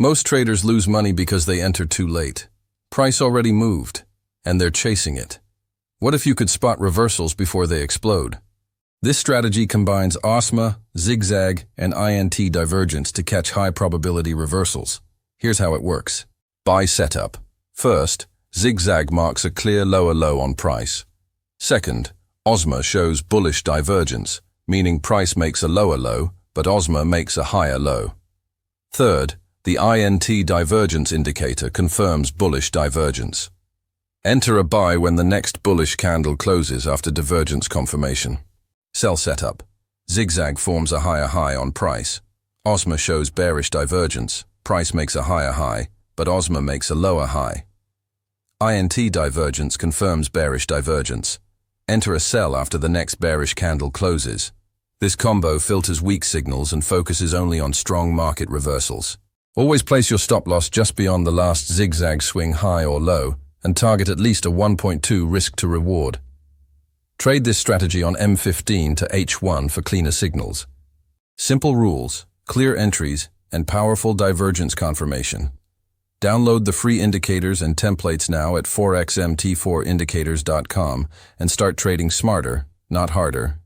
Most traders lose money because they enter too late. Price already moved, and they're chasing it. What if you could spot reversals before they explode? This strategy combines OSMA, ZigZag, and INT divergence to catch high-probability reversals. Here's how it works. Buy setup. First, ZigZag marks a clear lower low on price. Second, OSMA shows bullish divergence, meaning price makes a lower low, but OSMA makes a higher low. Third, the INT divergence indicator confirms bullish divergence. Enter a buy when the next bullish candle closes after divergence confirmation. Sell setup. ZigZag forms a higher high on price. OSMA shows bearish divergence. Price makes a higher high, but OSMA makes a lower high. INT divergence confirms bearish divergence. Enter a sell after the next bearish candle closes. This combo filters weak signals and focuses only on strong market reversals. Always place your stop loss just beyond the last ZigZag swing high or low and target at least a 1.2 risk to reward. Trade this strategy on M15 to H1 for cleaner signals. Simple rules, clear entries, and powerful divergence confirmation. Download the free indicators and templates now at forexmt4indicators.com and start trading smarter, not harder.